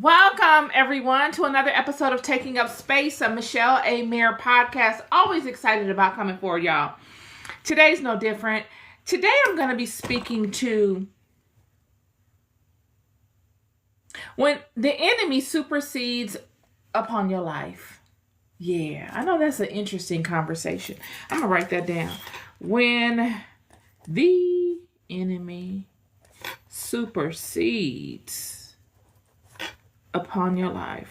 Welcome, everyone, to another episode of Taking Up Space, a Michelle A. Mayer podcast. Always excited about coming forward, y'all. Today's no different. Today, I'm going to be speaking to when the enemy supersedes upon your life. Yeah, I know that's an interesting conversation. I'm going to write that down. When the enemy supersedes upon your life.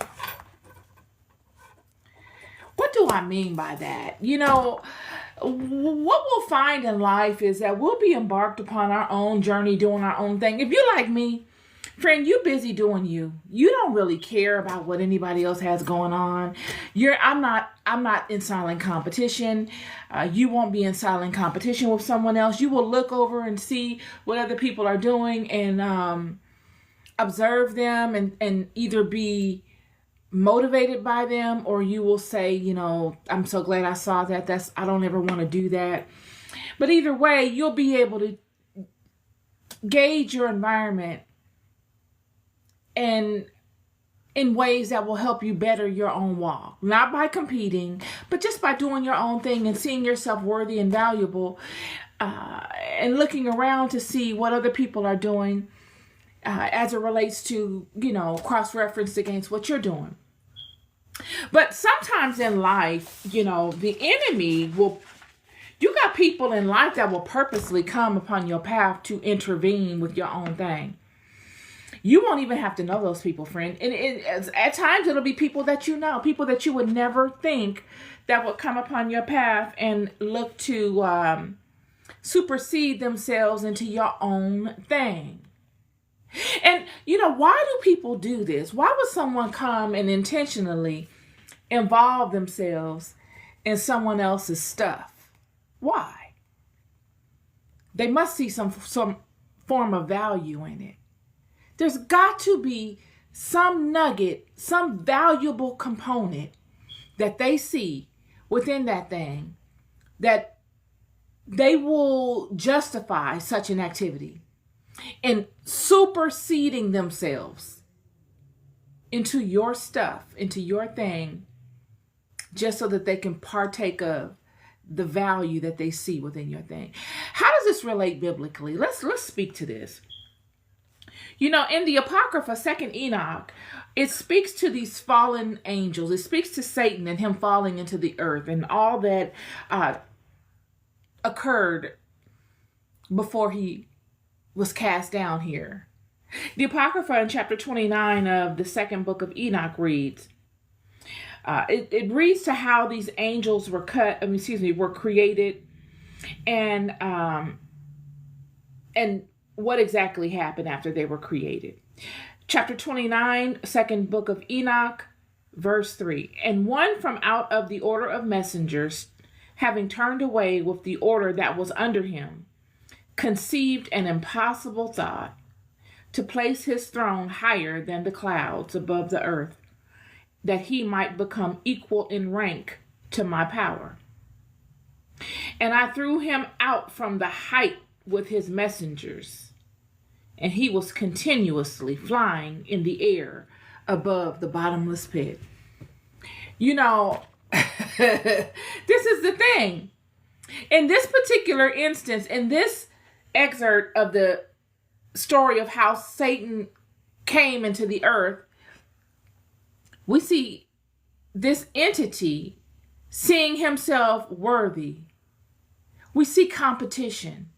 What do I mean by that? What we'll find in life is that we'll be embarked upon our own journey, doing our own thing. If you're like me, friend, you're busy doing you. You don't really care about what anybody else has going on. I'm not in silent competition. You won't be in silent competition with someone else. You will look over and see what other people are doing and observe them and either be motivated by them, or you will say, I'm so glad I saw that. I don't ever want to do that. But either way, you'll be able to gauge your environment and in ways that will help you better your own walk. Not by competing, but just by doing your own thing and seeing yourself worthy and valuable, and looking around to see what other people are doing as it relates to, cross-referenced against what you're doing. But sometimes in life, the enemy you got people in life that will purposely come upon your path to intervene with your own thing. You won't even have to know those people, friend. And at times it'll be people that you know, people that you would never think that would come upon your path and look to supersede themselves into your own thing. And, why do people do this? Why would someone come and intentionally involve themselves in someone else's stuff? Why? They must see some form of value in it. There's got to be some nugget, some valuable component that they see within that thing that they will justify such an activity and superseding themselves into your stuff, into your thing, just so that they can partake of the value that they see within your thing. How does this relate biblically? Let's speak to this. In the Apocrypha, 2nd Enoch, it speaks to these fallen angels. It speaks to Satan and him falling into the earth and all that occurred before he was cast down here. The Apocrypha in chapter 29 of the second book of Enoch reads, it reads to how these angels were were created, and what exactly happened after they were created. Chapter 29, second book of Enoch, verse 3. And one from out of the order of messengers, having turned away with the order that was under him, conceived an impossible thought, to place his throne higher than the clouds above the earth, that he might become equal in rank to my power. And I threw him out from the height with his messengers, and he was continuously flying in the air above the bottomless pit. This is the thing. In this particular instance, in this excerpt of the story of how Satan came into the earth, we see this entity seeing himself worthy. We see competition.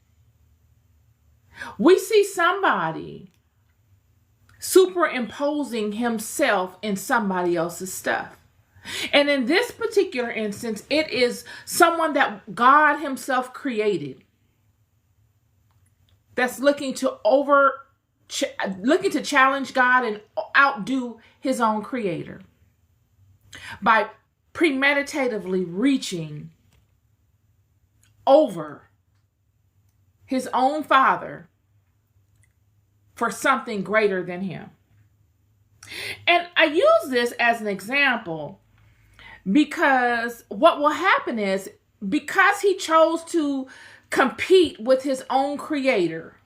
We see somebody superimposing himself in somebody else's stuff. And in this particular instance, it is someone that God himself created that's looking to challenge God and outdo his own creator by premeditatively reaching over his own father for something greater than him. And I use this as an example because what will happen is, because he chose to compete with his own creator,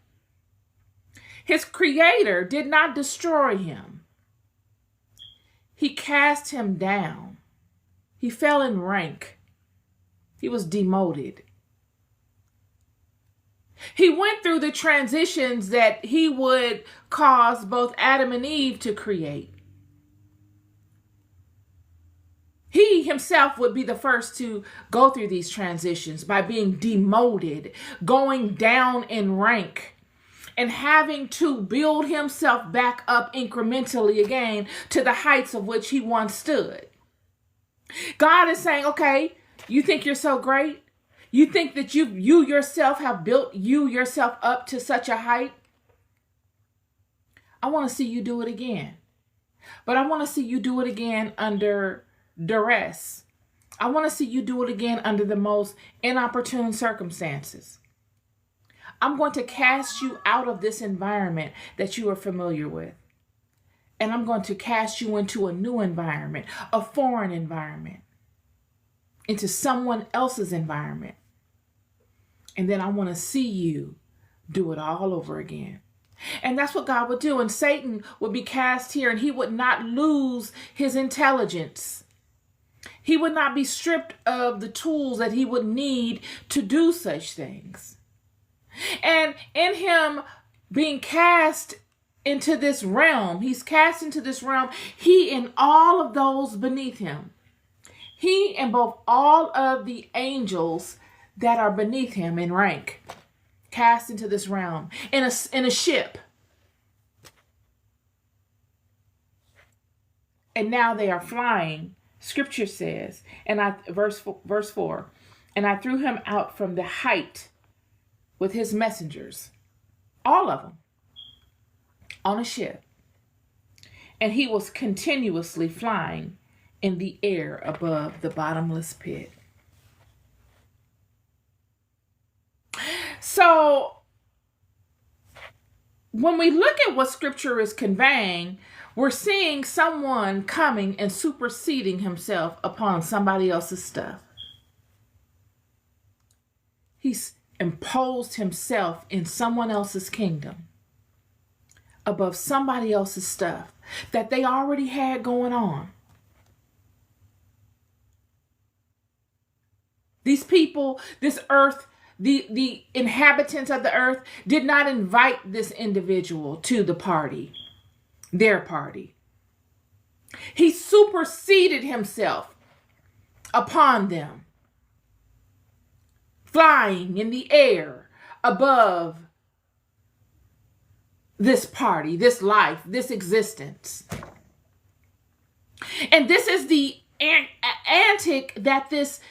his creator did not destroy him. He cast him down. He fell in rank. He was demoted. He went through the transitions that he would cause both Adam and Eve to create. He himself would be the first to go through these transitions by being demoted, going down in rank, and having to build himself back up incrementally again to the heights of which he once stood. God is saying, okay, you think you're so great? You think that you yourself have built you yourself up to such a height? I want to see you do it again. But I want to see you do it again under duress. I want to see you do it again under the most inopportune circumstances. I'm going to cast you out of this environment that you are familiar with. And I'm going to cast you into a new environment, a foreign environment, into someone else's environment. And then I want to see you do it all over again. And that's what God would do. And Satan would be cast here, and he would not lose his intelligence. He would not be stripped of the tools that he would need to do such things. And in him being cast into this realm, he's cast into this realm, he and all of those beneath him, he and both all of the angels that are beneath him in rank, cast into this realm in a ship. And now they are flying. Scripture says, verse 4, and I threw him out from the height with his messengers, all of them, on a ship. And he was continuously flying in the air above the bottomless pit. So when we look at what Scripture is conveying, we're seeing someone coming and superseding himself upon somebody else's stuff. He's imposed himself in someone else's kingdom above somebody else's stuff that they already had going on. These people, this earth, the inhabitants of the earth did not invite this individual to the party, their party. He superseded himself upon them, flying in the air above this party, this life, this existence. And this is the antic that this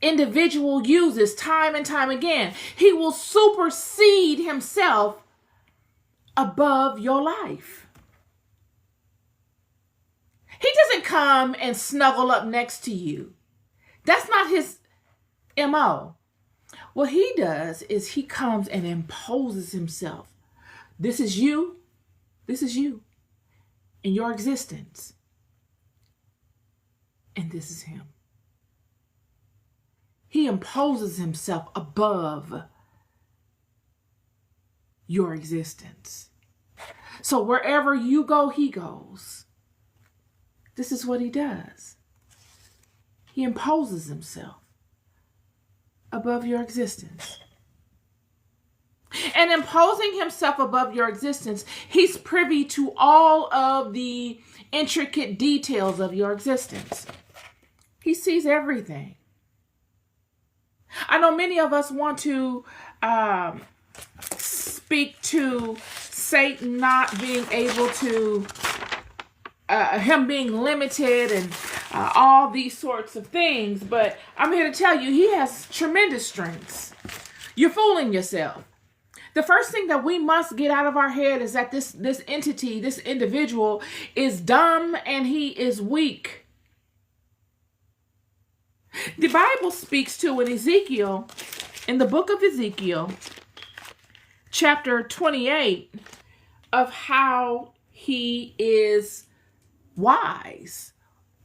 individual uses time and time again. He will supersede himself above your life. He doesn't come and snuggle up next to you. That's not his MO. What he does is he comes and imposes himself. This is you. This is you in your existence. And this is him. He imposes himself above your existence. So wherever you go, he goes. This is what he does. He imposes himself above your existence. And imposing himself above your existence, he's privy to all of the intricate details of your existence. He sees everything. I know many of us want to speak to Satan not being able to, him being limited and all these sorts of things. But I'm here to tell you, he has tremendous strengths. You're fooling yourself. The first thing that we must get out of our head is that this entity, this individual is dumb and he is weak. The Bible speaks to in Ezekiel, in the book of Ezekiel, chapter 28, of how he is wise.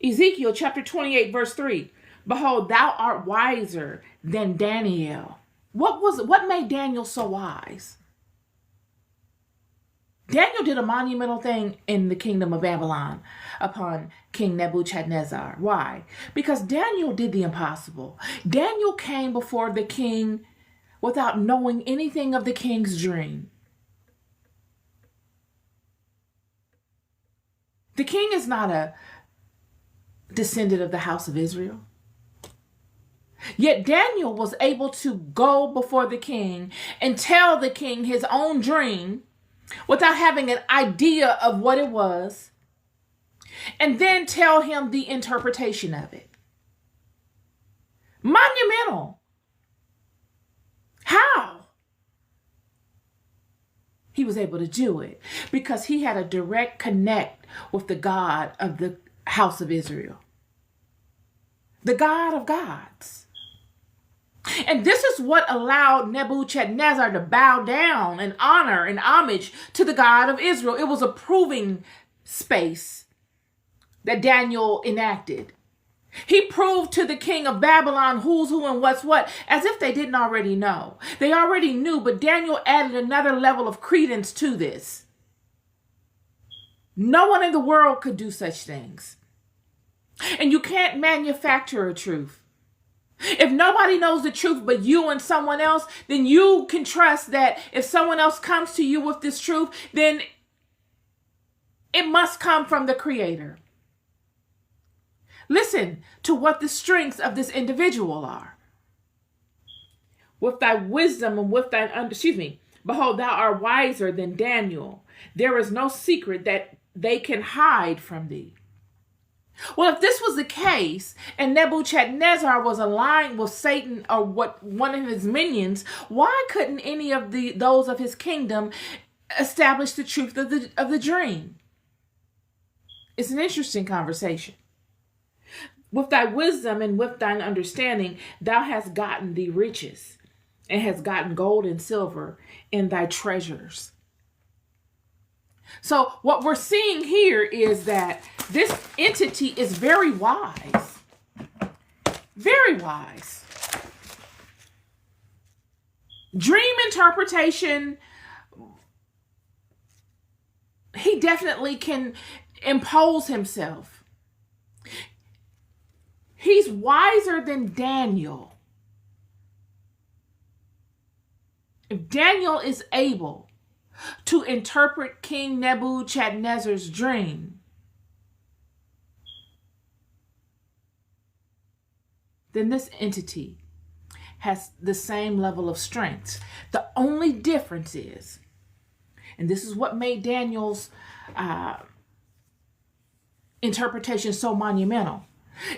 Ezekiel chapter 28, verse 3. Behold, thou art wiser than Daniel. What made Daniel so wise? Daniel did a monumental thing in the kingdom of Babylon upon King Nebuchadnezzar. Why? Because Daniel did the impossible. Daniel came before the king without knowing anything of the king's dream. The king is not a descendant of the house of Israel. Yet Daniel was able to go before the king and tell the king his own dream without having an idea of what it was, and then tell him the interpretation of it. Monumental. How? He was able to do it because he had a direct connect with the God of the house of Israel, the God of gods. And this is what allowed Nebuchadnezzar to bow down and honor and homage to the God of Israel. It was a proving space that Daniel enacted. He proved to the king of Babylon who's who and what's what, as if they didn't already know. They already knew, but Daniel added another level of credence to this. No one in the world could do such things. And you can't manufacture a truth. If nobody knows the truth but you and someone else, then you can trust that if someone else comes to you with this truth, then it must come from the Creator. Listen to what the strengths of this individual are. With thy wisdom and with thine behold, thou art wiser than Daniel. There is no secret that they can hide from thee. Well, if this was the case, and Nebuchadnezzar was aligned with Satan or one of his minions, why couldn't any of those of his kingdom establish the truth of the dream? It's an interesting conversation. With thy wisdom and with thine understanding, thou hast gotten thee riches, and hast gotten gold and silver in thy treasures. So what we're seeing here is that this entity is very wise. Very wise. Dream interpretation, he definitely can impose himself. He's wiser than Daniel. If Daniel is able to interpret King Nebuchadnezzar's dream, then this entity has the same level of strength. The only difference is, and this is what made Daniel's interpretation so monumental,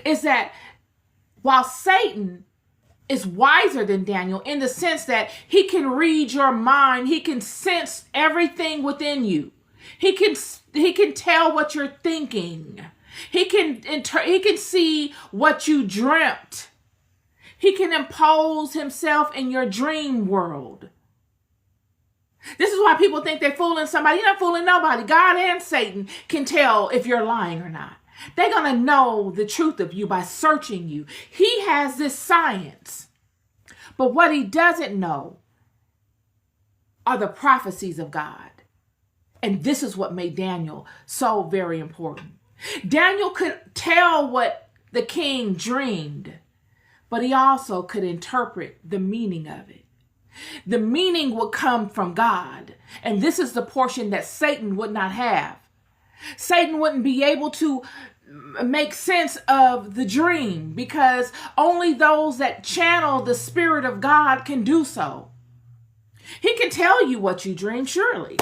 is that while Satan is wiser than Daniel in the sense that he can read your mind, he can sense everything within you. He can tell what you're thinking. He can see what you dreamt. He can impose himself in your dream world. This is why people think they're fooling somebody. You're not fooling nobody. God and Satan can tell if you're lying or not. They're going to know the truth of you by searching you. He has this science. But what he doesn't know are the prophecies of God. And this is what made Daniel so very important. Daniel could tell what the king dreamed, but he also could interpret the meaning of it. The meaning would come from God. And this is the portion that Satan would not have. Satan wouldn't be able to make sense of the dream because only those that channel the Spirit of God can do so. He can tell you what you dream, surely.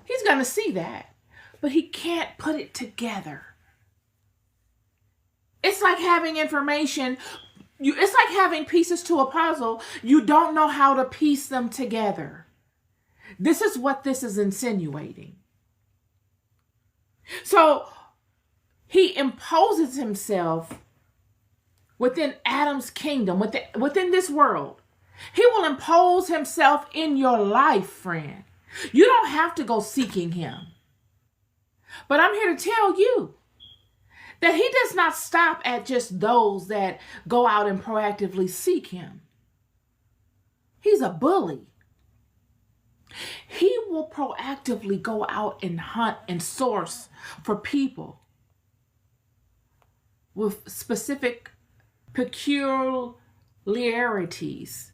He's going to see that, but he can't put it together. It's like having information. It's like having pieces to a puzzle. You don't know how to piece them together. This is what this is insinuating. So he imposes himself within Adam's kingdom, within this world. He will impose himself in your life, friend. You don't have to go seeking him. But I'm here to tell you that he does not stop at just those that go out and proactively seek him. He's a bully. He will proactively go out and hunt and source for people with specific peculiarities,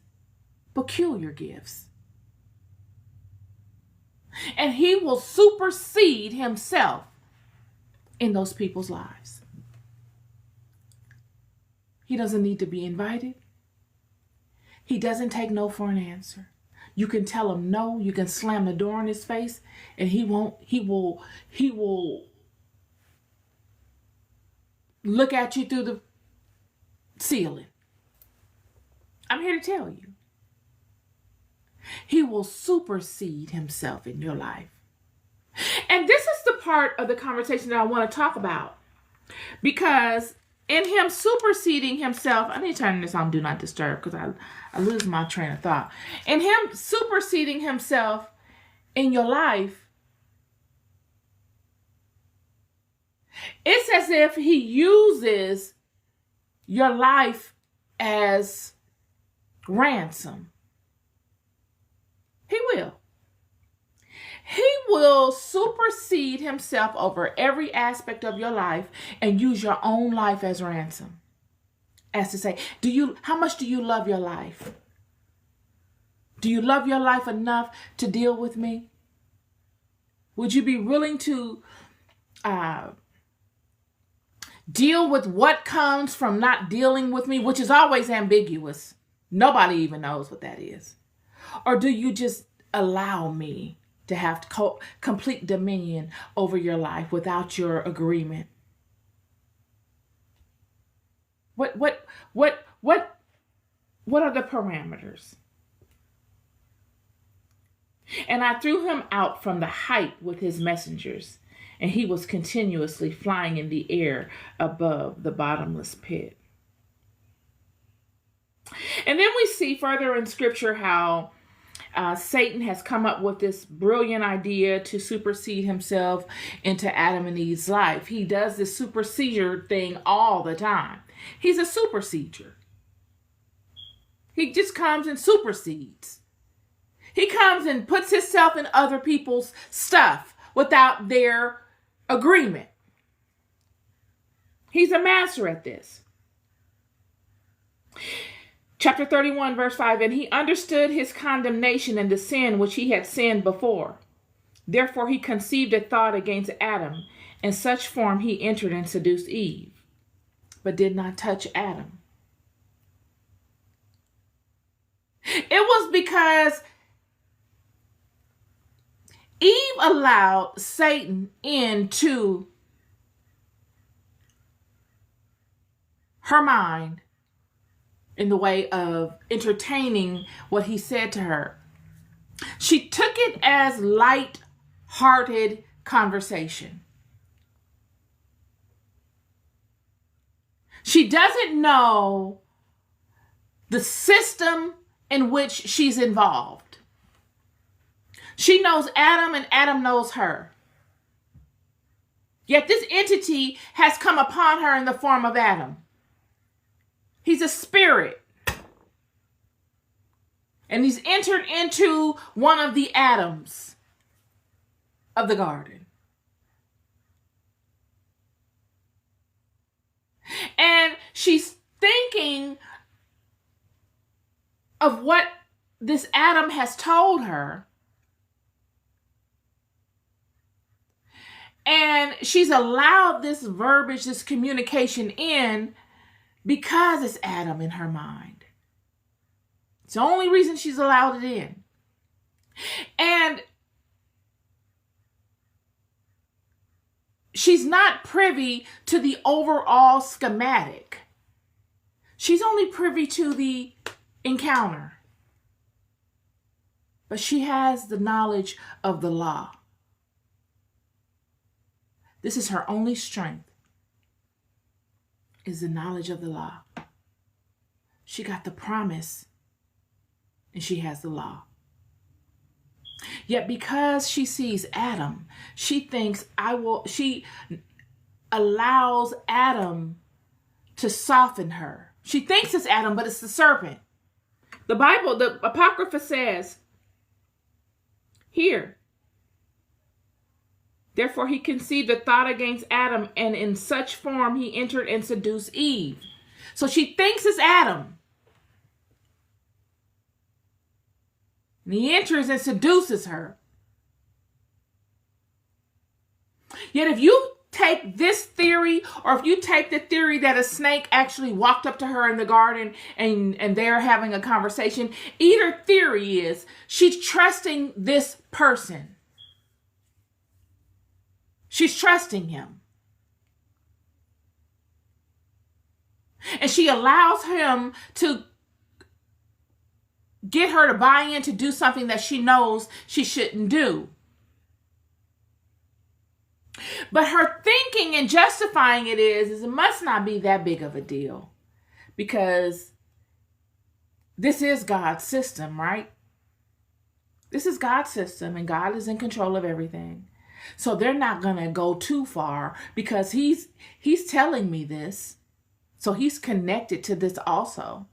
peculiar gifts. And he will supersede himself in those people's lives. He doesn't need to be invited. He doesn't take no for an answer. You can tell him no, you can slam the door in his face, and he will look at you through the ceiling. I'm here to tell you. He will supersede himself in your life. And this is the part of the conversation that I want to talk about. Because in him superseding himself, I need to turn this on Do Not Disturb because I lose my train of thought. In him superseding himself in your life, it's as if he uses your life as ransom. He will. He will supersede himself over every aspect of your life and use your own life as ransom. As to say, how much do you love your life? Do you love your life enough to deal with me? Would you be willing to deal with what comes from not dealing with me, which is always ambiguous? Nobody even knows what that is. Or do you just allow me to have complete dominion over your life without your agreement? What are the parameters? And I threw him out from the height with his messengers, and he was continuously flying in the air above the bottomless pit. And then we see further in scripture how Satan has come up with this brilliant idea to supersede himself into Adam and Eve's life. He does this supersedure thing all the time. He's a superseder. He just comes and supersedes. He comes and puts himself in other people's stuff without their agreement. He's a master at this. Chapter 31, verse 5, and he understood his condemnation and the sin which he had sinned before. Therefore he conceived a thought against Adam. In such form he entered and seduced Eve, but did not touch Adam. It was because Eve allowed Satan into her mind in the way of entertaining what he said to her. She took it as light-hearted conversation. She doesn't know the system in which she's involved. She knows Adam and Adam knows her. Yet this entity has come upon her in the form of Adam. He's a spirit. And he's entered into one of the Adams of the garden. And she's thinking of what this Adam has told her. And she's allowed this verbiage, this communication in because it's Adam in her mind. It's the only reason she's allowed it in. And she's not privy to the overall schematic. She's only privy to the encounter. But she has the knowledge of the law. This is her only strength, is the knowledge of the law. She got the promise, and she has the law. Yet because she sees Adam, she thinks she allows Adam to soften her. She thinks it's Adam, but it's the serpent. The Bible, the Apocrypha says Here. Therefore, he conceived a thought against Adam, and in such form he entered and seduced Eve. So she thinks it's Adam. And he enters and seduces her. Yet if you take this theory, or if you take the theory that a snake actually walked up to her in the garden and they're having a conversation, either theory is she's trusting this person. She's trusting him. And she allows him to get her to buy in to do something that she knows she shouldn't do. But her thinking and justifying it is it must not be that big of a deal, because this is God's system, right? This is God's system, and God is in control of everything. So they're not going to go too far, because he's telling me this. So he's connected to this also.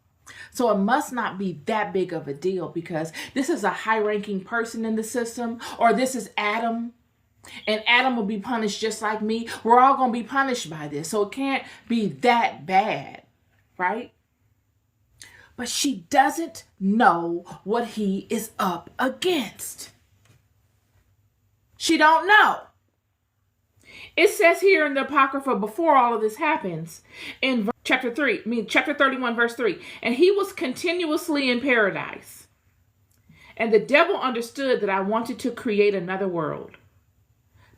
So it must not be that big of a deal, because this is a high-ranking person in the system, or this is Adam. And Adam will be punished just like me. We're all going to be punished by this. So it can't be that bad, right? But she doesn't know what he is up against. She don't know. It says here in the Apocrypha, before all of this happens, in chapter 31, verse 3, and he was continuously in paradise. And the devil understood that I wanted to create another world,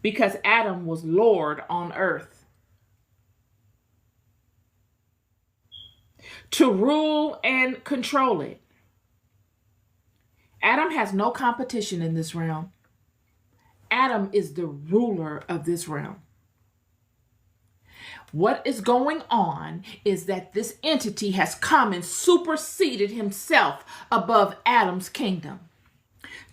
because Adam was Lord on earth, to rule and control it. Adam has no competition in this realm. Adam is the ruler of this realm. What is going on is that this entity has come and superseded himself above Adam's kingdom.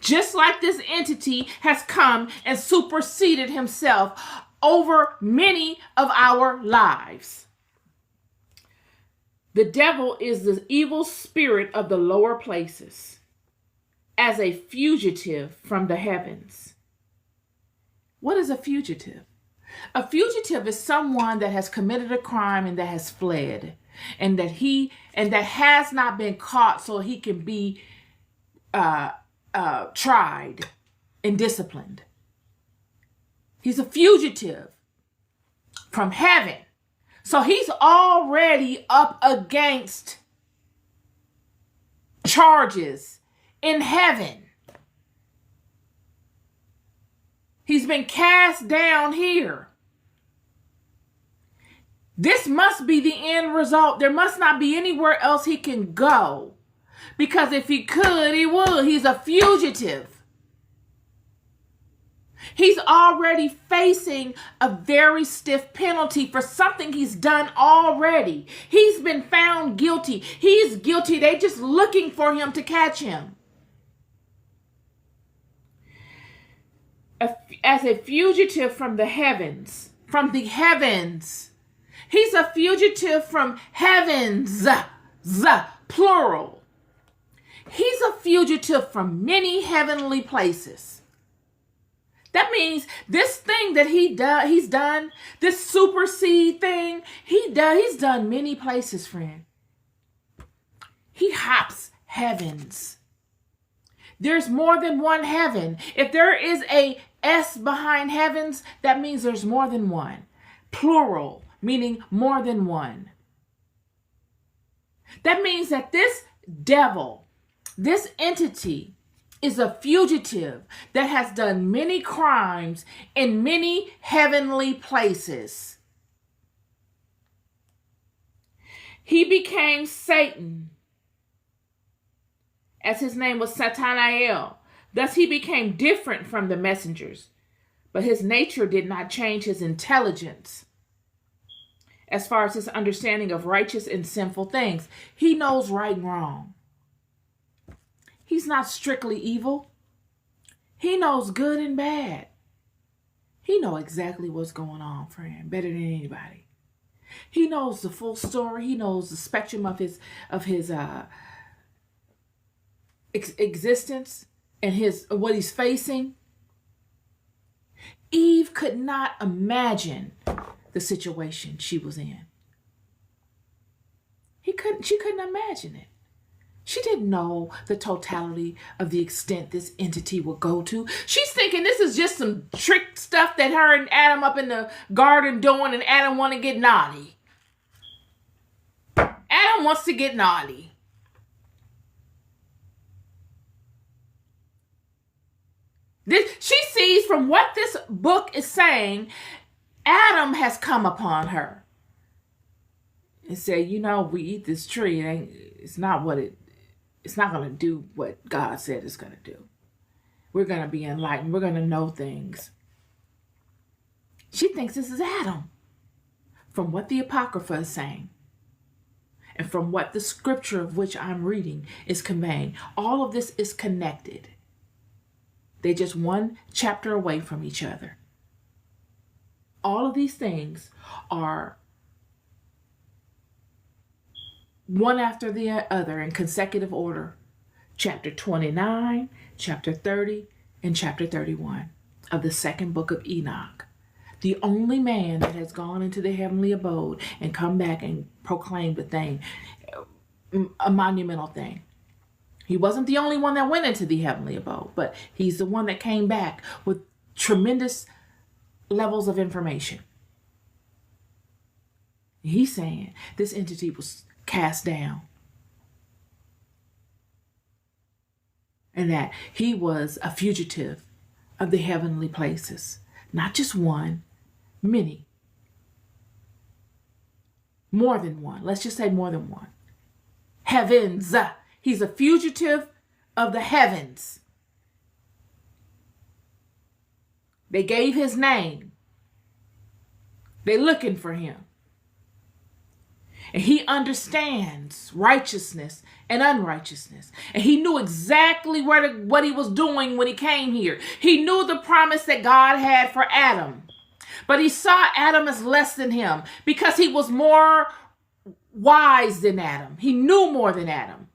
Just like this entity has come and superseded himself over many of our lives. The devil is the evil spirit of the lower places, as a fugitive from the heavens. What is a fugitive? A fugitive is someone that has committed a crime and that has fled, and that has not been caught so he can be tried and disciplined. He's a fugitive from heaven. So he's already up against charges in heaven. He's been cast down here. This must be the end result. There must not be anywhere else he can go. Because if he could, he would. He's a fugitive. He's already facing a very stiff penalty for something he's done already. He's been found guilty. He's guilty. They're just looking for him to catch him. As a fugitive from the heavens, He's a fugitive from heavens, plural. He's a fugitive from many heavenly places. That means this thing that he's done, this supersede thing, he's done many places, friend. He hops heavens. There's more than one heaven. If there is a S behind heavens, that means there's more than one. Plural, meaning more than one. That means that this devil, this entity, is a fugitive that has done many crimes in many heavenly places. He became Satan, as his name was Satanael. Thus he became different from the messengers, but his nature did not change his intelligence. As far as his understanding of righteous and sinful things, he knows right and wrong. He's not strictly evil. He knows good and bad. He knows exactly what's going on, friend, better than anybody. He knows the full story. He knows the spectrum of his existence. and what he's facing, Eve could not imagine the situation she was in. She couldn't imagine it. She didn't know the totality of the extent this entity would go to. She's thinking this is just some trick stuff that her and Adam up in the garden doing, and Adam want to get naughty. Adam wants to get naughty. She sees from what this book is saying, Adam has come upon her and said, we eat this tree. It's not going to do what God said it's going to do. We're going to be enlightened. We're going to know things. She thinks this is Adam from what the Apocrypha is saying and from what the scripture of which I'm reading is conveying. All of this is connected. They're just one chapter away from each other. All of these things are one after the other in consecutive order. Chapter 29, chapter 30, and chapter 31 of the second book of Enoch. The only man that has gone into the heavenly abode and come back and proclaimed a thing, a monumental thing. He wasn't the only one that went into the heavenly abode, but he's the one that came back with tremendous levels of information. He's saying this entity was cast down and that he was a fugitive of the heavenly places. Not just one, many. More than one. Let's just say more than one. Heavens. He's a fugitive of the heavens. They gave his name. They're looking for him. And he understands righteousness and unrighteousness. And he knew exactly what he was doing when he came here. He knew the promise that God had for Adam. But he saw Adam as less than him because he was more wise than Adam. He knew more than Adam.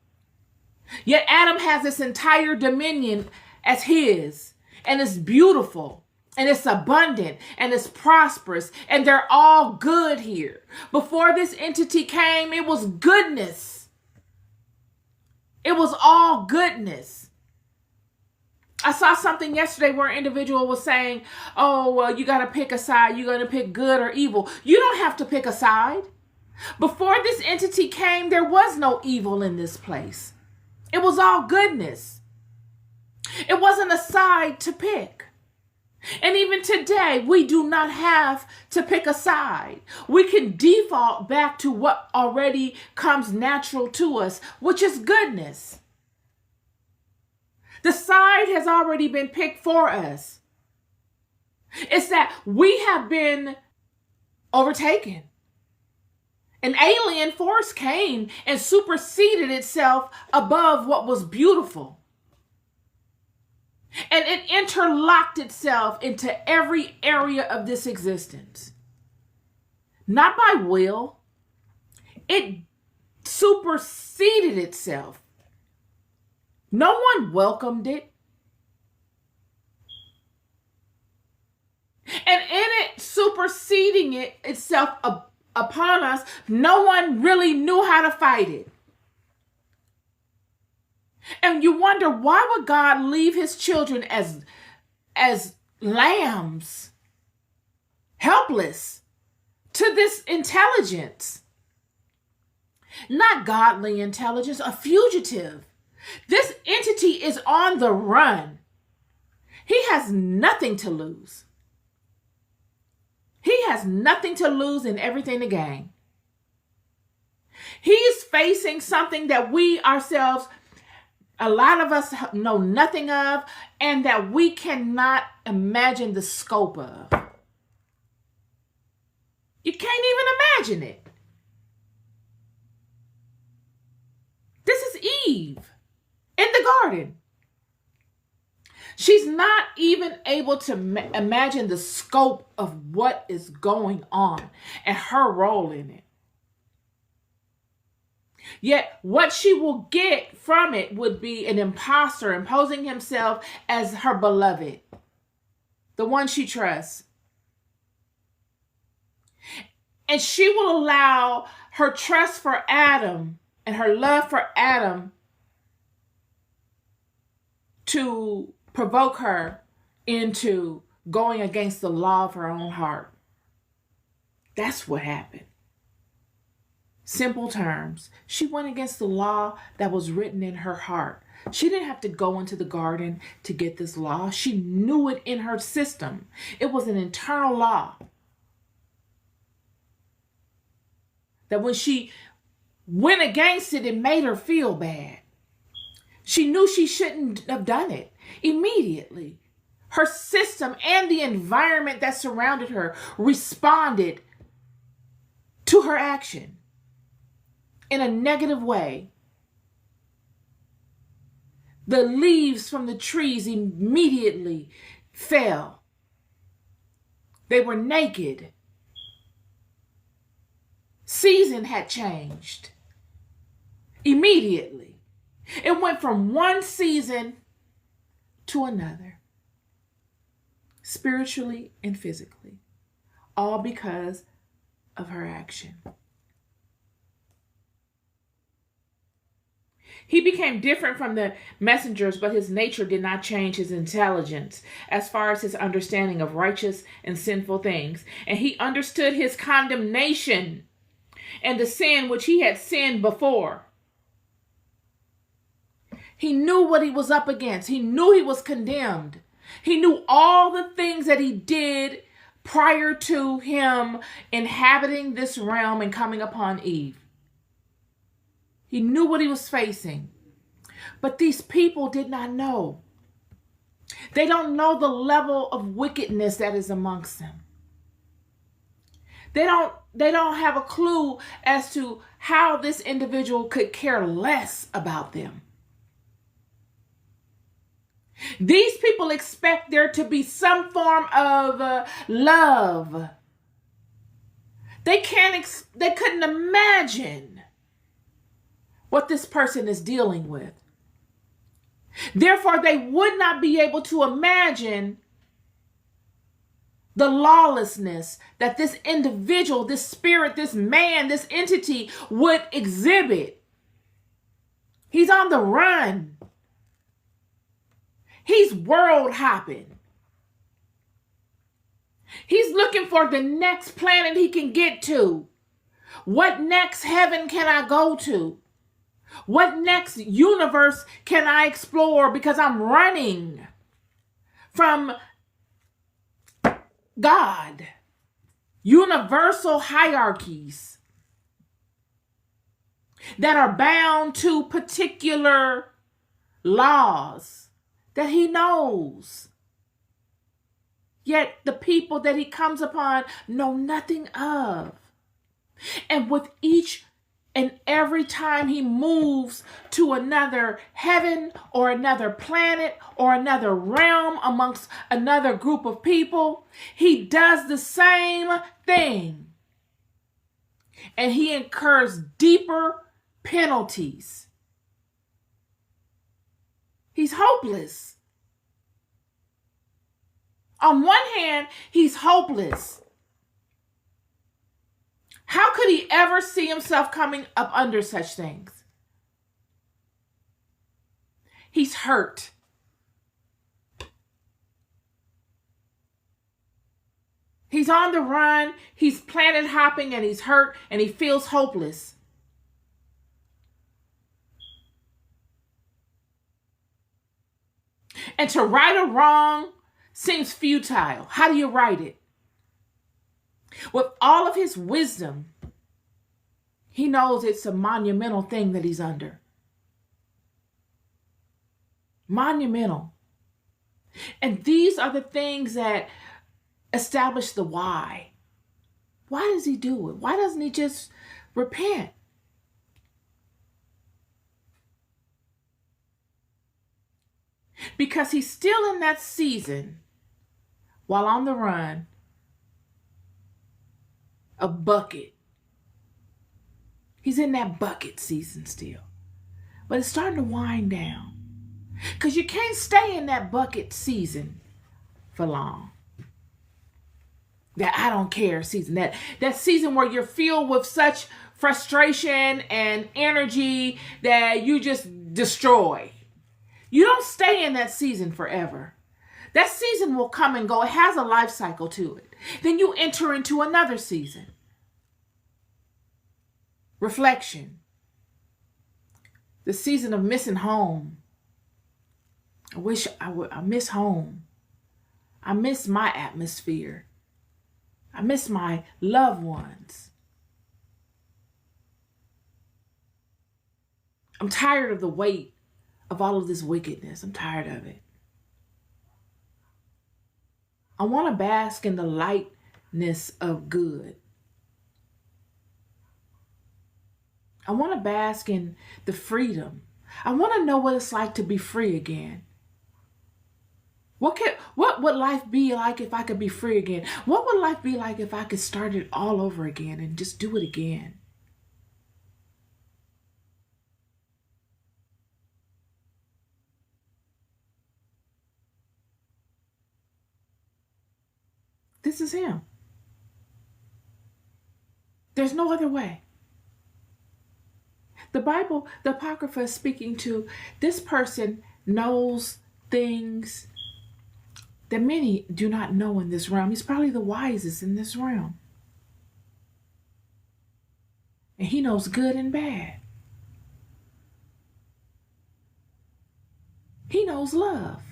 Yet Adam has this entire dominion as his, and it's beautiful, and it's abundant, and it's prosperous, and they're all good here. Before this entity came, it was goodness. It was all goodness. I saw something yesterday where an individual was saying, you got to pick a side. You're going to pick good or evil. You don't have to pick a side. Before this entity came, there was no evil in this place. It was all goodness. It wasn't a side to pick. And even today, we do not have to pick a side. We can default back to what already comes natural to us, which is goodness. The side has already been picked for us. It's that we have been overtaken. An alien force came and superseded itself above what was beautiful. And it interlocked itself into every area of this existence. Not by will. It superseded itself. No one welcomed it. And in it superseding itself upon us, no one really knew how to fight it. And you wonder, why would God leave his children as lambs, helpless to this intelligence? Not godly intelligence, a fugitive. This entity is on the run. He has nothing to lose. He has nothing to lose and everything to gain. He's facing something that we ourselves, a lot of us know nothing of, and that we cannot imagine the scope of. You can't even imagine it. This is Eve in the garden. She's not even able to imagine the scope of what is going on and her role in it. Yet what she will get from it would be an imposter imposing himself as her beloved, the one she trusts. And she will allow her trust for Adam and her love for Adam to provoke her into going against the law of her own heart. That's what happened. Simple terms. She went against the law that was written in her heart. She didn't have to go into the garden to get this law. She knew it in her system. It was an internal law that when she went against it, it made her feel bad. She knew she shouldn't have done it immediately. Her system and the environment that surrounded her responded to her action in a negative way. The leaves from the trees immediately fell. They were naked. Season had changed immediately. It went from one season to another, spiritually and physically, all because of her action. He became different from the messengers, but his nature did not change his intelligence as far as his understanding of righteous and sinful things. And he understood his condemnation and the sin which he had sinned before. He knew what he was up against. He knew he was condemned. He knew all the things that he did prior to him inhabiting this realm and coming upon Eve. He knew what he was facing. But these people did not know. They don't know the level of wickedness that is amongst them. They don't have a clue as to how this individual could care less about them. These people expect there to be some form of love. They couldn't imagine what this person is dealing with. Therefore, they would not be able to imagine the lawlessness that this individual, this spirit, this man, this entity would exhibit. He's on the run. He's world hopping. He's looking for the next planet he can get to. What next heaven can I go to? What next universe can I explore? Because I'm running from God. Universal hierarchies that are bound to particular laws that he knows. Yet the people that he comes upon know nothing of. And with each and every time he moves to another heaven or another planet or another realm amongst another group of people, he does the same thing. And he incurs deeper penalties. He's hopeless. On one hand, he's hopeless. How could he ever see himself coming up under such things? He's hurt. He's on the run, he's planet hopping, and he's hurt, and he feels hopeless. And to right a wrong seems futile. How do you right it? With all of his wisdom, he knows it's a monumental thing that he's under. Monumental. And these are the things that establish the why. Why does he do it? Why doesn't he just repent? Because he's still in that season while on the run, a bucket. He's in that bucket season still. But it's starting to wind down. Because you can't stay in that bucket season for long. That I don't care season. That season where you're filled with such frustration and energy that you just destroy. You don't stay in that season forever. That season will come and go. It has a life cycle to it. Then you enter into another season. Reflection. The season of missing home. I miss home. I miss my atmosphere. I miss my loved ones. I'm tired of the weight of all of this wickedness. I'm tired of it. I want to bask in the lightness of good. I want to bask in the freedom. I want to know what it's like to be free again. What would life be like if I could be free again? What would life be like if I could start it all over again and just do it again? This is him. There's no other way. The Bible, the Apocrypha is speaking to this person knows things that many do not know in this realm. He's probably the wisest in this realm. And he knows good and bad. He knows love.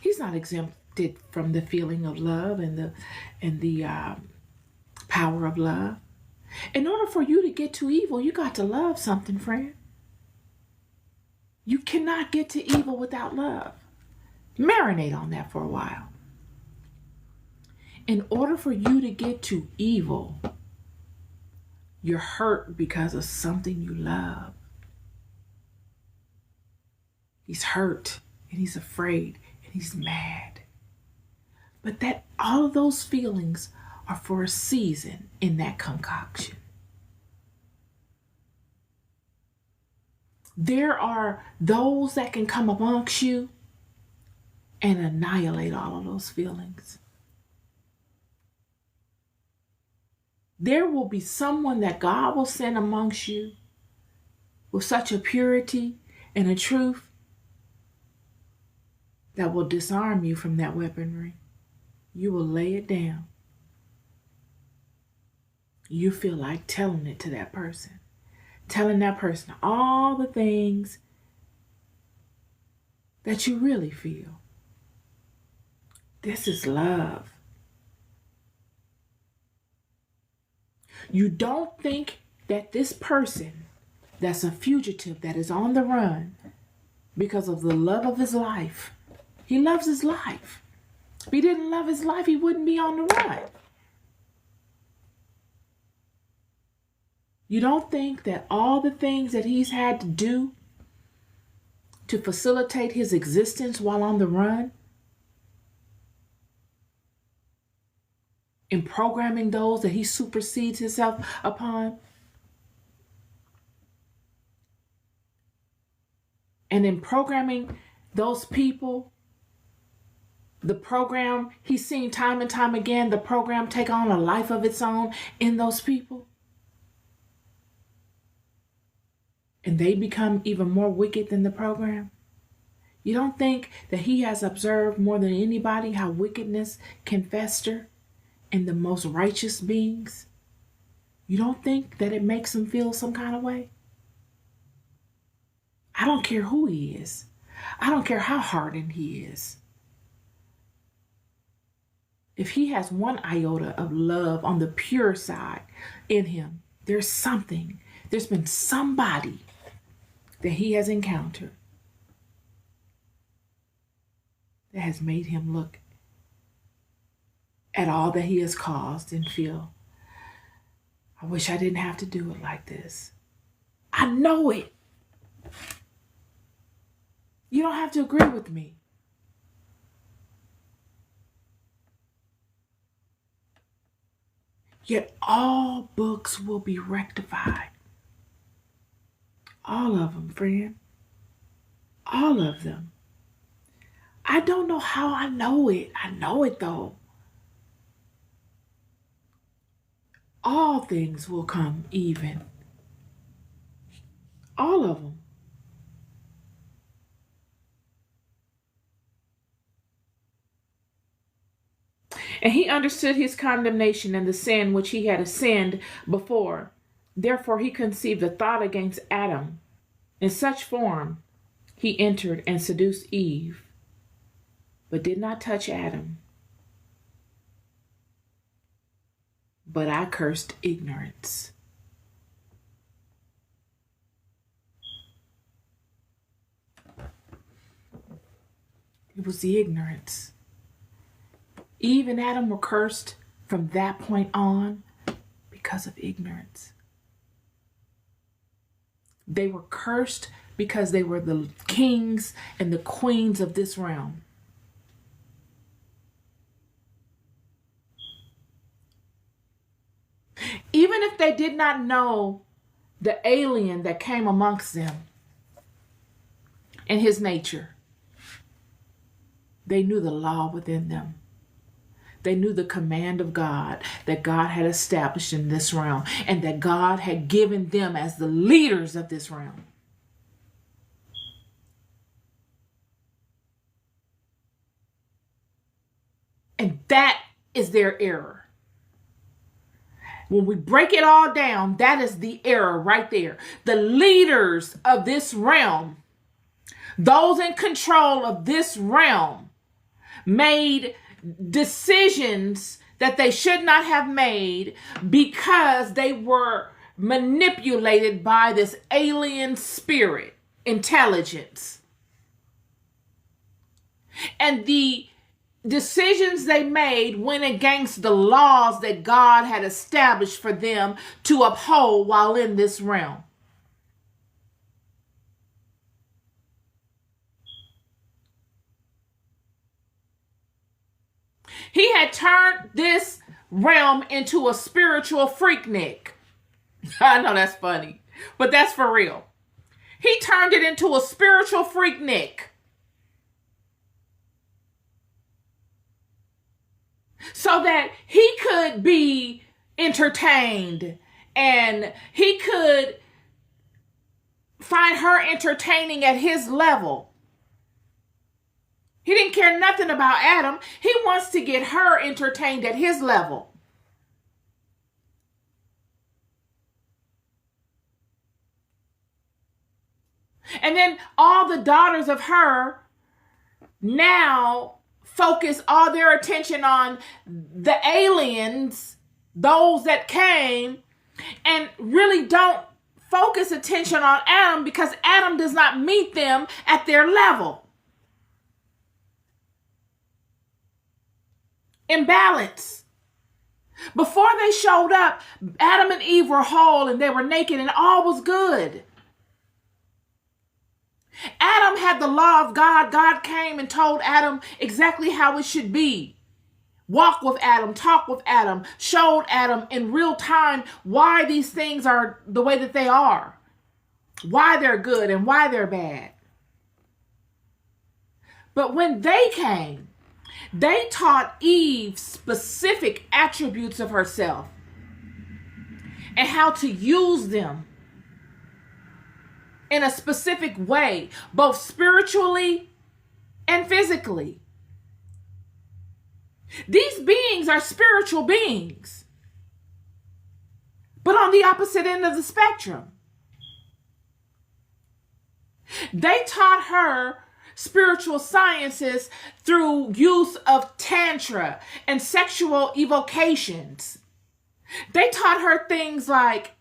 He's not exempted from the feeling of love and the power of love. In order for you to get to evil, you got to love something, friend. You cannot get to evil without love. Marinate on that for a while. In order for you to get to evil, you're hurt because of something you love. He's hurt and he's afraid and he's mad. But that all of those feelings are for a season in that concoction. There are those that can come amongst you and annihilate all of those feelings. There will be someone that God will send amongst you with such a purity and a truth that will disarm you from that weaponry. You will lay it down. You feel like telling it to that person. Telling that person all the things that you really feel. This is love. You don't think that this person that's a fugitive, that is on the run because of the love of his life. He loves his life. If he didn't love his life, he wouldn't be on the run. You don't think that all the things that he's had to do to facilitate his existence while on the run, in programming those that he supersedes himself upon, and in programming those people, the program he's seen time and time again, the program take on a life of its own in those people. And they become even more wicked than the program. You don't think that he has observed more than anybody how wickedness can fester in the most righteous beings? You don't think that it makes him feel some kind of way? I don't care who he is. I don't care how hardened he is. If he has one iota of love on the pure side in him, there's been somebody that he has encountered that has made him look at all that he has caused and feel, I wish I didn't have to do it like this. I know it. You don't have to agree with me. Yet all books will be rectified. All of them, friend. All of them. I don't know how I know it. I know it though. All things will come even. All of them. And he understood his condemnation and the sin which he had sinned before. Therefore he conceived a thought against Adam. In such form he entered and seduced Eve, but did not touch Adam. But I cursed ignorance. It was the ignorance. Eve and Adam were cursed from that point on because of ignorance. They were cursed because they were the kings and the queens of this realm. Even if they did not know the alien that came amongst them and his nature, they knew the law within them. They knew the command of God that God had established in this realm and that God had given them as the leaders of this realm. And that is their error. When we break it all down, that is the error right there. The leaders of this realm, those in control of this realm, made decisions that they should not have made because they were manipulated by this alien spirit, intelligence. And the decisions they made went against the laws that God had established for them to uphold while in this realm. He had turned this realm into a spiritual freaknik. I know that's funny, but that's for real. He turned it into a spiritual freaknik. So that he could be entertained and he could find her entertaining at his level. He didn't care nothing about Adam. He wants to get her entertained at his level. And then all the daughters of her now focus all their attention on the aliens, those that came, and really don't focus attention on Adam because Adam does not meet them at their level. Imbalance. Before they showed up, Adam and Eve were whole and they were naked and all was good. Adam had the law of God. God came and told Adam exactly how it should be. Walk with Adam, talk with Adam, showed Adam in real time why these things are the way that they are, why they're good and why they're bad. But when they came, they taught Eve specific attributes of herself and how to use them in a specific way, both spiritually and physically. These beings are spiritual beings, but on the opposite end of the spectrum. They taught her spiritual sciences through use of tantra and sexual evocations. They taught her things like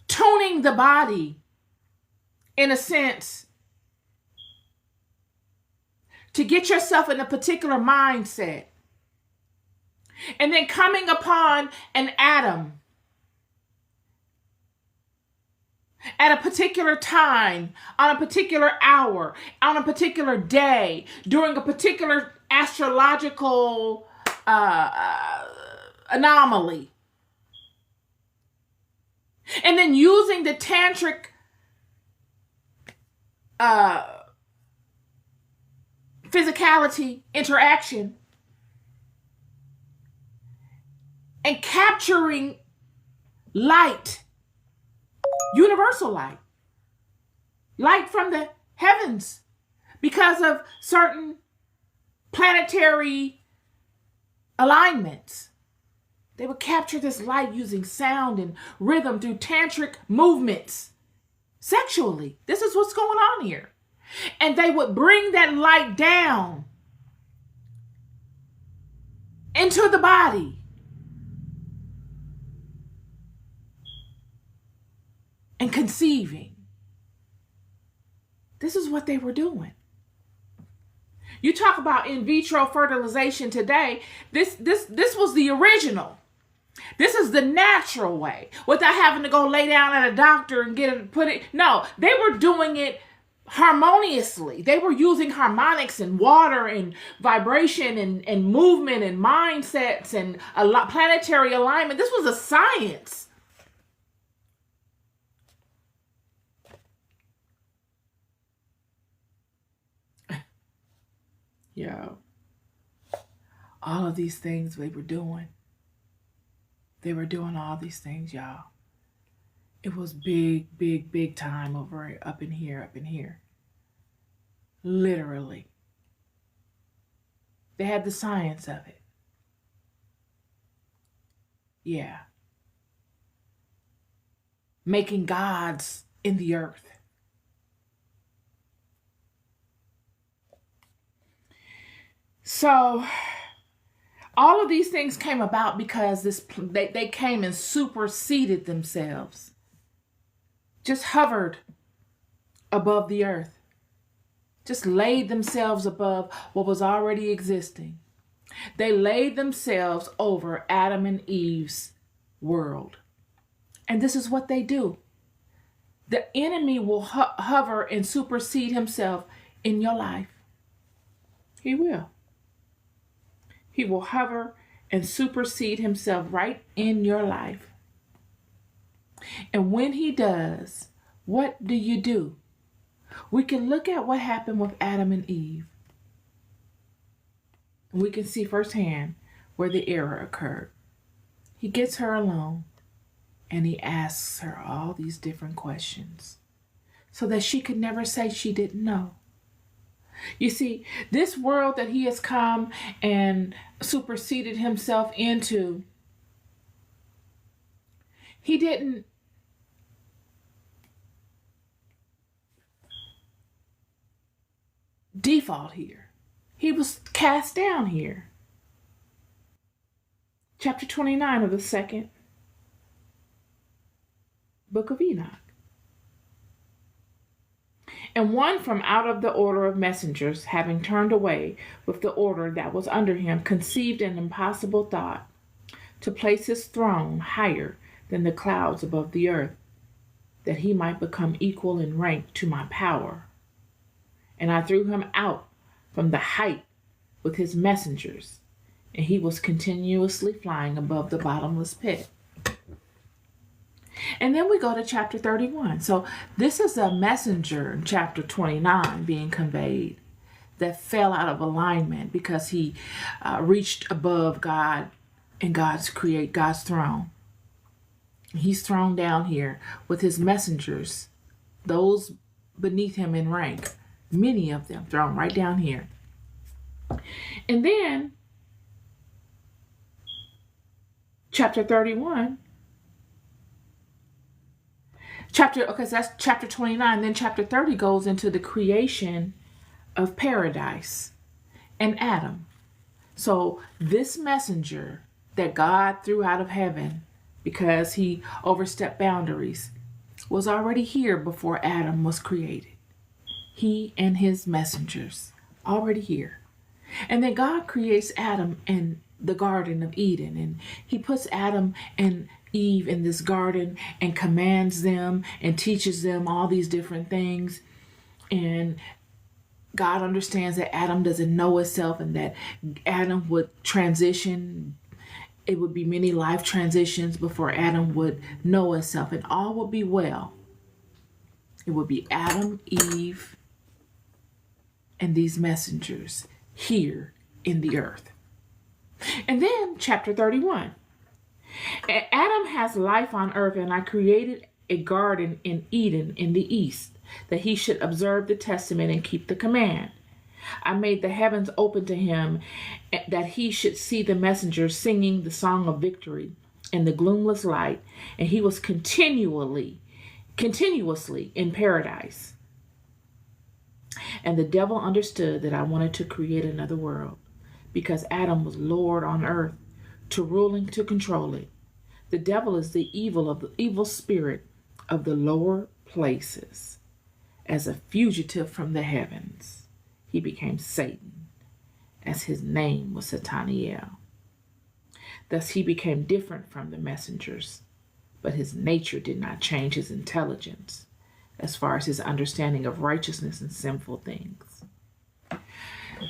tuning the body, in a sense, to get yourself in a particular mindset. And then coming upon an Adam at a particular time, on a particular hour, on a particular day, during a particular astrological anomaly. And then using the tantric physicality interaction and capturing light, universal light, light from the heavens, because of certain planetary alignments. They would capture this light using sound and rhythm through tantric movements sexually. This is what's going on here. And they would bring that light down into the body. And conceiving. This is what they were doing. You talk about in vitro fertilization today. This was the original. This is the natural way, without having to go lay down at a doctor and get it put it. No, they were doing it harmoniously. They were using harmonics and water and vibration and movement and mindsets and planetary alignment. This was a science. Yo, all of these things they were doing. They were doing all these things, y'all. It was big, big, big time over up in here. Literally. They had the science of it. Yeah. Making gods in the earth. So all of these things came about because they came and superseded themselves. Just hovered above the earth. Just laid themselves above what was already existing. They laid themselves over Adam and Eve's world. And this is what they do. The enemy will hover and supersede himself in your life. He will. He will hover and supersede himself right in your life. And when he does, what do? We can look at what happened with Adam and Eve. We can see firsthand where the error occurred. He gets her alone and he asks her all these different questions so that she could never say she didn't know. You see, this world that he has come and superseded himself into, he didn't default here. He was cast down here. Chapter 29 of the second book of Enoch. And one from out of the order of messengers, having turned away with the order that was under him, conceived an impossible thought, to place his throne higher than the clouds above the earth, that he might become equal in rank to my power. And I threw him out from the height with his messengers, and he was continuously flying above the bottomless pit. And then we go to chapter 31. So this is a messenger in chapter 29 being conveyed that fell out of alignment because he reached above God and God's throne. He's thrown down here with his messengers, those beneath him in rank, many of them thrown right down here. And then chapter 31. So that's chapter 29. Then chapter 30 goes into the creation of paradise and Adam. So this messenger that God threw out of heaven because he overstepped boundaries was already here before Adam was created. He and his messengers already here. And then God creates Adam in the Garden of Eden, and he puts Adam and Eve in this garden and commands them and teaches them all these different things. And God understands that Adam doesn't know himself and that Adam would transition. It would be many life transitions before Adam would know himself, and all would be well. It would be Adam, Eve, and these messengers here in the earth. And then chapter 31. Adam has life on earth, and I created a garden in Eden in the east, that he should observe the testament and keep the command. I made the heavens open to him, that he should see the messengers singing the song of victory in the gloomless light, and he was continuously in paradise. And the devil understood that I wanted to create another world, because Adam was Lord on earth, to rule and to control it. The devil is the evil spirit of the lower places. As a fugitive from the heavens, he became Satan, as his name was Sataniel. Thus he became different from the messengers, but his nature did not change his intelligence as far as his understanding of righteousness and sinful things.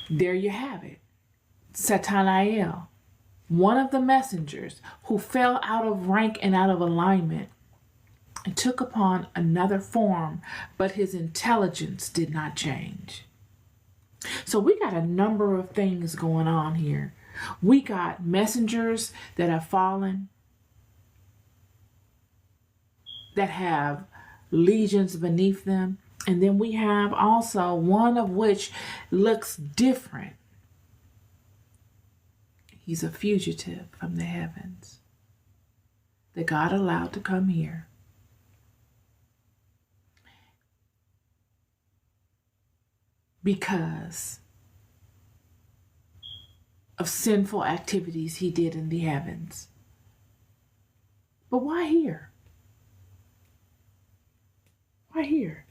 There you have it. Sataniel, one of the messengers who fell out of rank and out of alignment and took upon another form, but his intelligence did not change. So we got a number of things going on here. We got messengers that have fallen, that have legions beneath them. And then we have also one of which looks different. He's a fugitive from the heavens that God allowed to come here. Because of sinful activities he did in the heavens. But why here? Why here?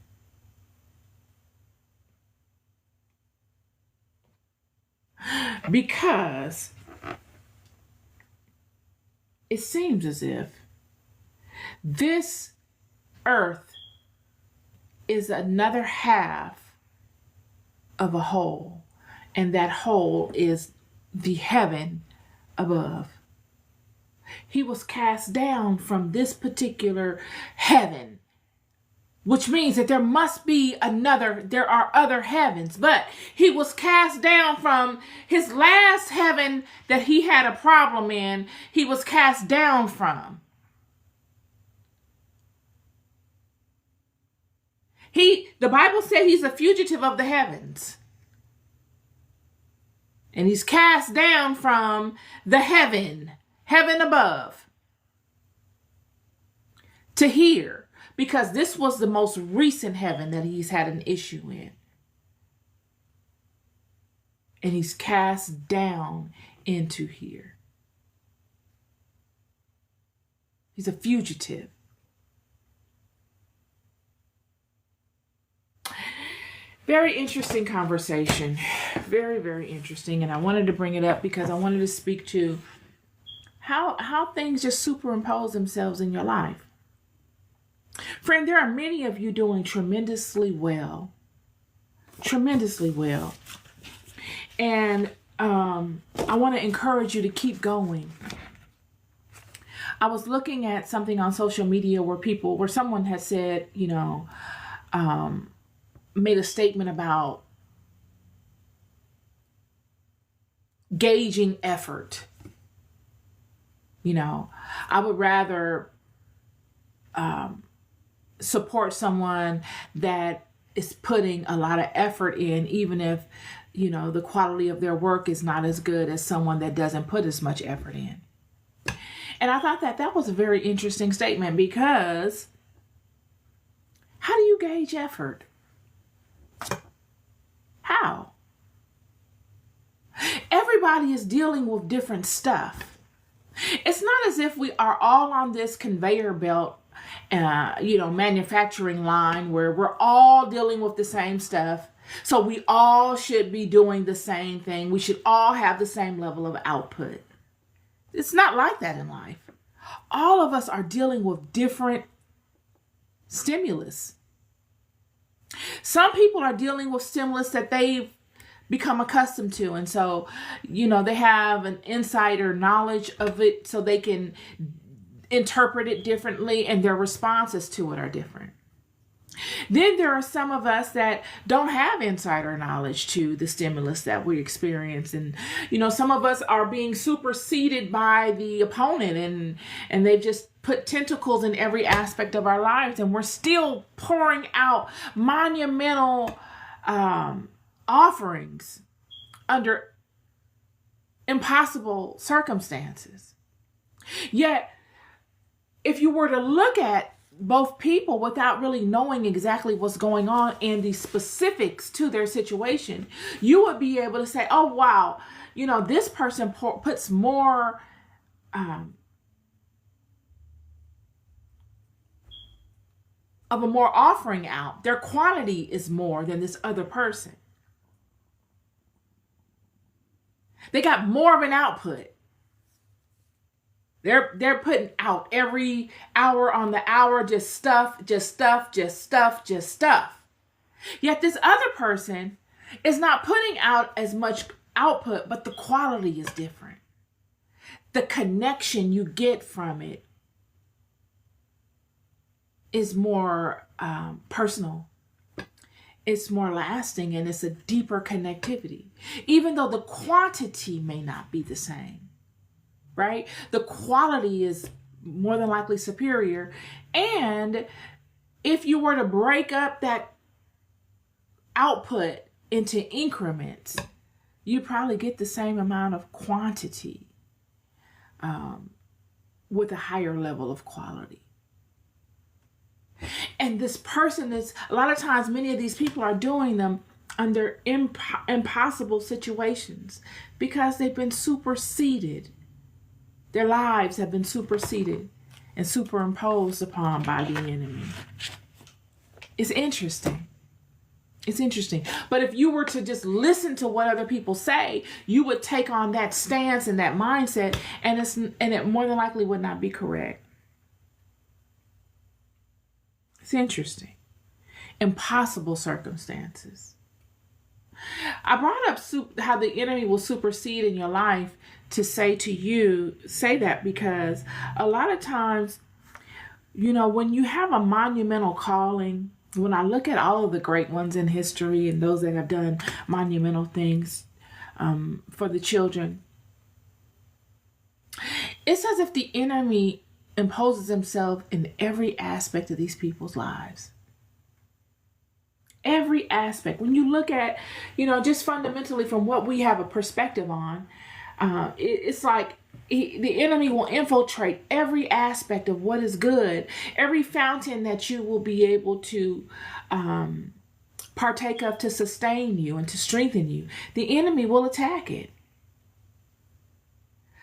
Because it seems as if this earth is another half of a whole, and that whole is the heaven above. He was cast down from this particular heaven, which means that there are other heavens, but he was cast down from his last heaven that he had a problem in. He was cast down from. The Bible said he's a fugitive of the heavens. And he's cast down from the heaven above, to here, because this was the most recent heaven that he's had an issue in. And he's cast down into here. He's a fugitive. Very interesting conversation. Very, very interesting. And I wanted to bring it up because I wanted to speak to how things just superimpose themselves in your life. Friend, there are many of you doing tremendously well. Tremendously well. And I want to encourage you to keep going. I was looking at something on social media where someone had said, made a statement about gauging effort. I would rather support someone that is putting a lot of effort in, even if, the quality of their work is not as good as someone that doesn't put as much effort in. And I thought that was a very interesting statement, because how do you gauge effort? How? Everybody is dealing with different stuff. It's not as if we are all on this conveyor belt, manufacturing line where we're all dealing with the same stuff. So we all should be doing the same thing. We should all have the same level of output. It's not like that in life. All of us are dealing with different stimulus. Some people are dealing with stimulus that they've become accustomed to. And so, they have an insider knowledge of it so they can interpret it differently, and their responses to it are different. Then there are some of us that don't have insider knowledge to the stimulus that we experience. And, some of us are being superseded by the opponent, and they've just put tentacles in every aspect of our lives. And we're still pouring out monumental offerings under impossible circumstances. Yet, if you were to look at both people without really knowing exactly what's going on and the specifics to their situation, you would be able to say, oh, wow, this person puts more of a more offering out. Their quantity is more than this other person. They got more of an output. They're putting out every hour on the hour, just stuff. Yet this other person is not putting out as much output, but the quality is different. The connection you get from it is more personal. It's more lasting, and it's a deeper connectivity, even though the quantity may not be the same. Right? The quality is more than likely superior. And if you were to break up that output into increments, you probably get the same amount of quantity with a higher level of quality. And this person is, a lot of times, many of these people are doing them under impossible situations because they've been superseded. Their lives have been superseded and superimposed upon by the enemy. It's interesting. It's interesting. But if you were to just listen to what other people say, you would take on that stance and that mindset, and it more than likely would not be correct. It's interesting. Impossible circumstances. I brought up how the enemy will supersede in your life to say that because a lot of times, when you have a monumental calling, when I look at all of the great ones in history and those that have done monumental things for the children, it's as if the enemy imposes himself in every aspect of these people's lives. Every aspect. When you look at, just fundamentally from what we have a perspective on, it's like the enemy will infiltrate every aspect of what is good, every fountain that you will be able to partake of to sustain you and to strengthen you. The enemy will attack it.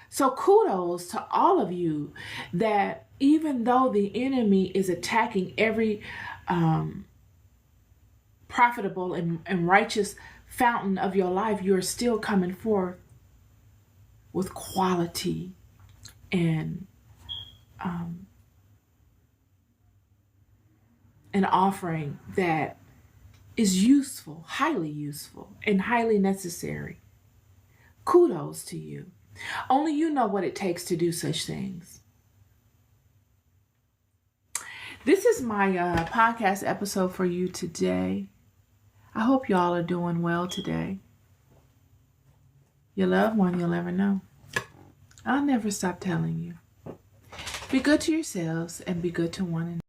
So kudos to all of you that even though the enemy is attacking every profitable and righteous fountain of your life, you're still coming forth with quality and an offering that is useful, highly useful, and highly necessary. Kudos to you. Only you know what it takes to do such things. This is my podcast episode for you today. I hope y'all are doing well today. Your loved one, you'll never know. I'll never stop telling you. Be good to yourselves and be good to one another.